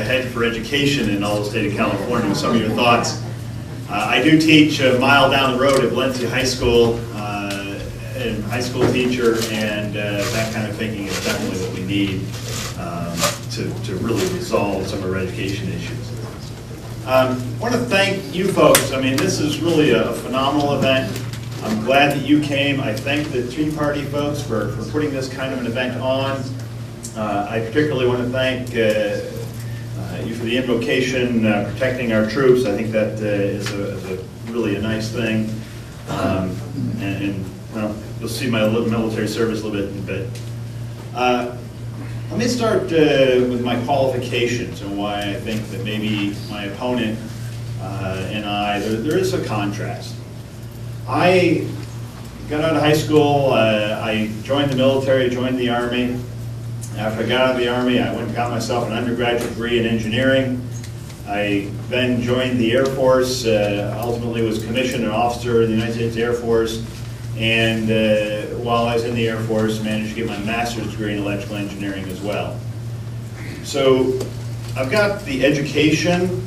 ahead for education in all the state of California. Some of your thoughts. I do teach a mile down the road at Valencia High School, and high school teacher, and that kind of thinking is definitely what we need to really resolve some of our education issues. I want to thank you folks. I mean, this is really a phenomenal event. I'm glad that you came. I thank the Tea Party folks for putting this kind of an event on. I particularly want to thank you for the invocation, protecting our troops. I think that is a really a nice thing. And well, you'll see my military service a little bit in a bit. Let me start with my qualifications and why I think that maybe my opponent and there is a contrast. I got out of high school, I joined the military, joined the Army. After I got out of the Army, I went and got myself an undergraduate degree in engineering. I then joined the Air Force, ultimately was commissioned an officer in the United States Air Force, and while I was in the Air Force, managed to get my master's degree in electrical engineering as well. So I've got the education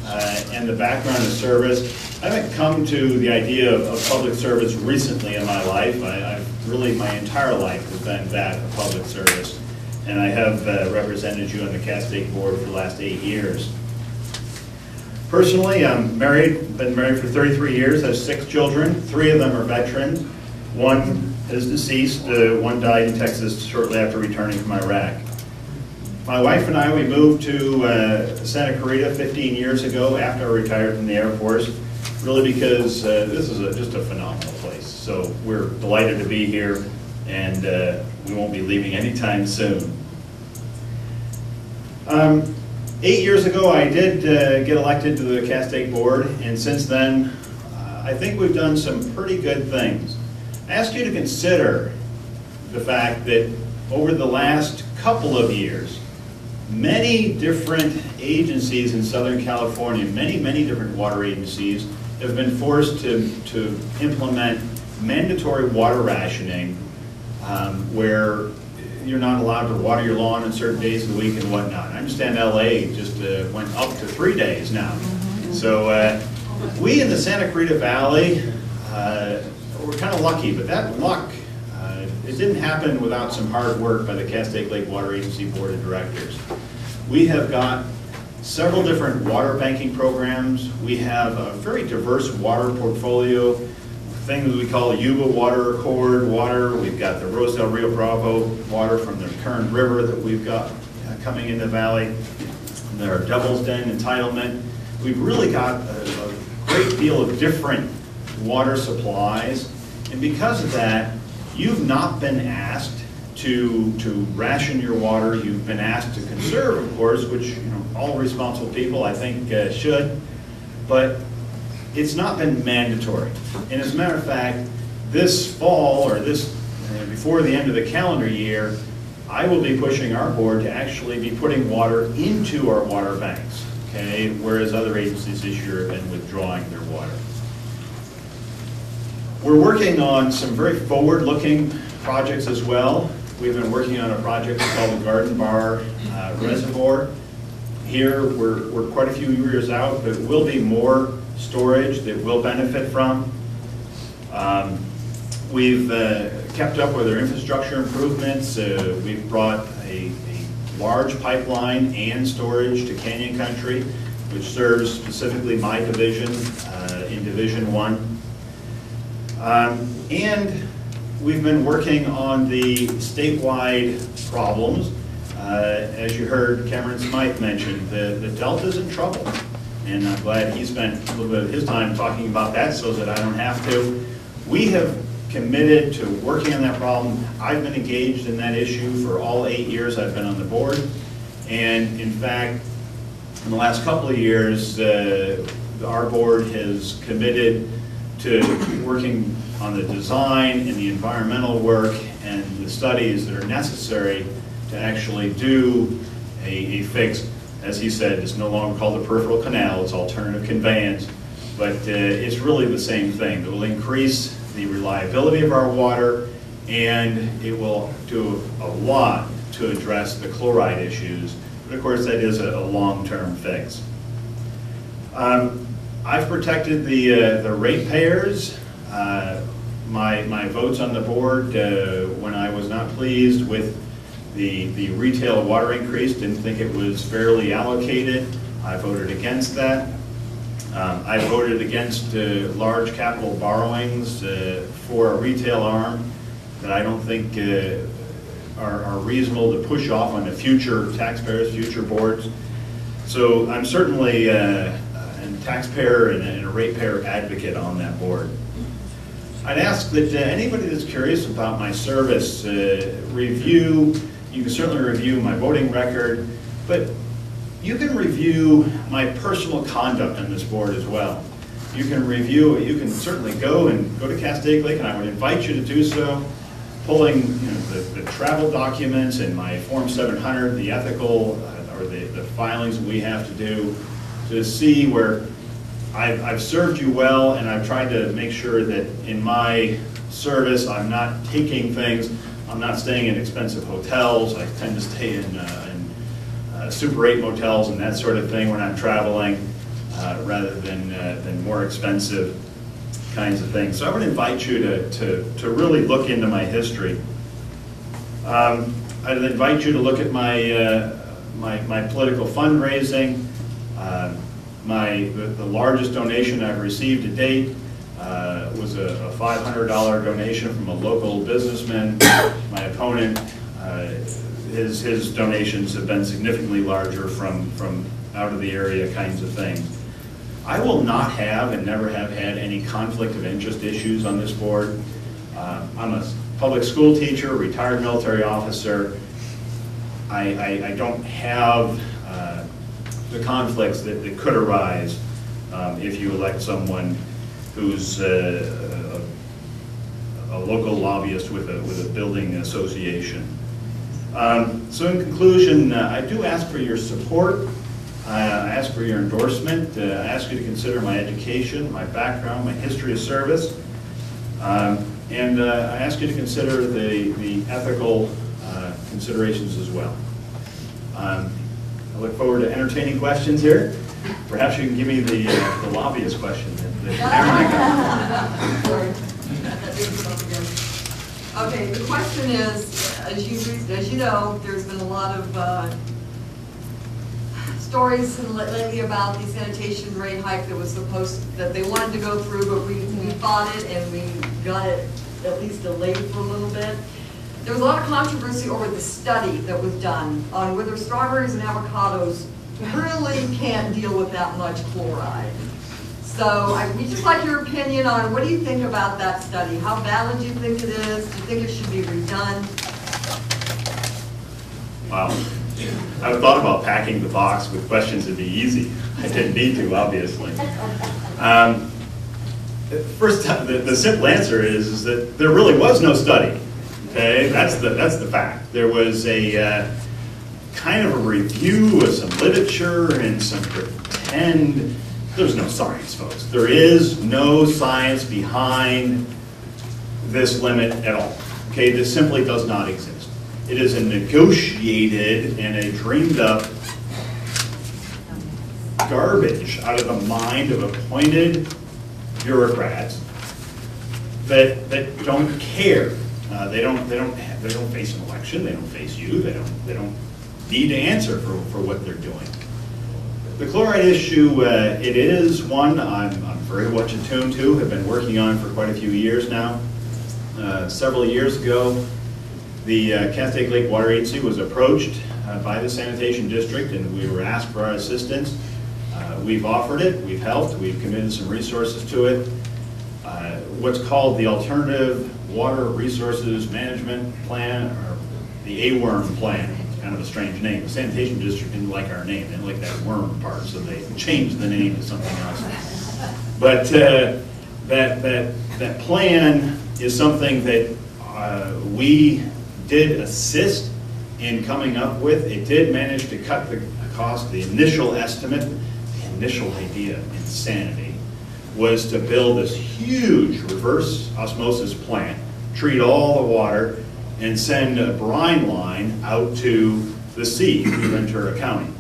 and the background of service. I haven't come to the idea of public service recently in my life. I've really, my entire life has been that of public service. And I have represented you on the Cass State Board for the last 8 years. Personally, I'm married, been married for 33 years, I have 6 children. 3 of them are veterans. 1 is deceased, 1 died in Texas shortly after returning from Iraq. My wife and I, we moved to Santa Clarita 15 years ago after I retired from the Air Force, really because this is just a phenomenal place. So we're delighted to be here, and we won't be leaving anytime soon. 8 years ago, I did get elected to the Cass State Board, and since then, I think we've done some pretty good things. I ask you to consider the fact that over the last couple of years, many different agencies in Southern California, many different water agencies, have been forced to implement mandatory water rationing, where you're not allowed to water your lawn on certain days of the week and whatnot. I understand LA just went up to 3 days now. So we in the Santa Clarita Valley, we're kind of lucky, but that luck, it didn't happen without some hard work by the Cass State Lake Water Agency Board of Directors. We have got several different water banking programs. We have a very diverse water portfolio, things we call Yuba Water Accord water. We've got the Rosedale Rio Bravo water from the Kern River that we've got coming in the valley. There are Devil's Den entitlement. We've really got a great deal of different water supplies, and because of that, you've not been asked to ration your water. You've been asked to conserve, of course, which all responsible people I think should, but it's not been mandatory. And as a matter of fact, this fall, or before the end of the calendar year, I will be pushing our board to actually be putting water into our water banks, okay? Whereas other agencies this year have been withdrawing their water. We're working on some very forward-looking projects as well. We've been working on a project called the Garden Bar Reservoir. Here, we're quite a few years out, but will be more storage that we'll benefit from. We've kept up with our infrastructure improvements. We've brought a large pipeline and storage to Canyon Country, which serves specifically my division in Division 1. And we've been working on the statewide problems. As you heard Cameron Smythe mention, the Delta's in trouble. And I'm glad he spent a little bit of his time talking about that so that I don't have to. We have committed to working on that problem. I've been engaged in that issue for all 8 years I've been on the board. And in fact, in the last couple of years, our board has committed to working on the design and the environmental work and the studies that are necessary to actually do a fix. As he said, it's no longer called the peripheral canal, it's alternative conveyance, but it's really the same thing. It will increase the reliability of our water, and it will do a lot to address the chloride issues But of course, that is a long-term fix. I've protected the ratepayers. My votes on the board when I was not pleased with the retail water increase, didn't think it was fairly allocated. I voted against that. I voted against large capital borrowings for a retail arm that I don't think are reasonable to push off on the future taxpayers, future boards. So I'm certainly a taxpayer and a ratepayer advocate on that board. I'd ask that anybody that's curious about my service review. You can certainly review my voting record, but you can review my personal conduct on this board as well. You can certainly go to Castaic Lake, and I would invite you to do so, pulling the travel documents and my Form 700, the ethical or the filings that we have to do to see where I've served you well, and I've tried to make sure that in my service I'm not taking things, I'm not staying in expensive hotels. I tend to stay in Super 8 motels and that sort of thing when I'm traveling, rather than more expensive kinds of things. So I would invite you to really look into my history. I'd invite you to look at my political fundraising. The largest donation I've received to date was a $500 donation from a local businessman. My opponent, his donations have been significantly larger from out of the area kinds of things. I will not have and never have had any conflict of interest issues on this board. I'm a public school teacher, retired military officer. I don't have the conflicts that could arise if you elect someone who's a local lobbyist with a building association. So in conclusion, I do ask for your support. I ask for your endorsement. I ask you to consider my education, my background, my history of service. And I ask you to consider the ethical considerations as well. I look forward to entertaining questions here. Perhaps you can give me the lobbyist question. Okay, the question is, as you know, there's been a lot of stories lately about the sanitation rate hike that they wanted to go through, but we fought it and we got it at least delayed for a little bit. There was a lot of controversy over the study that was done on whether strawberries and avocados really can't deal with that much chloride. So we'd just like your opinion on what do you think about that study? How valid do you think it is? Do you think it should be redone? Wow. I've thought about packing the box with questions that'd be easy. I didn't need to, obviously. First, the simple answer is that there really was no study. Okay, that's the fact. There was a kind of a review of some literature and some pretend. There's no science, folks. There is no science behind this limit at all. Okay, this simply does not exist. It is a negotiated and a dreamed up garbage out of the mind of appointed bureaucrats that don't care. They don't face an election. They don't face you. They don't need to answer for what they're doing. The chloride issue, it is one I'm very much attuned to. Have been working on for quite a few years now. Several years ago, the Castaic Lake Water Agency was approached by the sanitation district, and we were asked for our assistance. We've offered it. We've helped. We've committed some resources to it. What's called the Alternative Water Resources Management Plan, or the AWRM plan. It's kind of a strange name. The sanitation district didn't like our name. They didn't like that worm part, so they changed the name to something else. But that plan is something that we did assist in coming up with. It did manage to cut the cost. The initial estimate, the initial idea, insanity, was to build this huge reverse osmosis plant, treat all the water, and send a brine line out to the sea through Ventura County.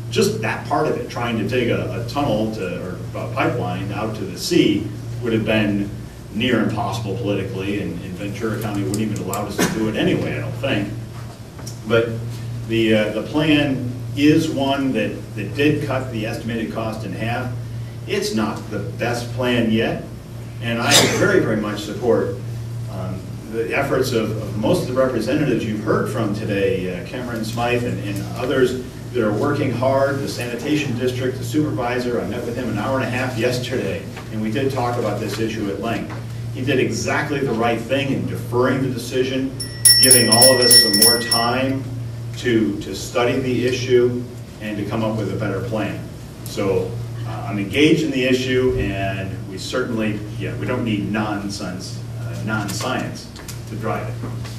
Just that part of it, trying to dig a tunnel or a pipeline out to the sea would have been near impossible politically, and Ventura County wouldn't even allow us to do it anyway, I don't think. But the plan is one that did cut the estimated cost in half. It's not the best plan yet, and I very, very much support the efforts of most of the representatives you've heard from today, Cameron Smythe and others that are working hard, the sanitation district, the supervisor. I met with him an hour and a half yesterday, and we did talk about this issue at length. He did exactly the right thing in deferring the decision, giving all of us some more time to study the issue and to come up with a better plan. So I'm engaged in the issue, and we certainly, we don't need nonsense, non-science to drive it.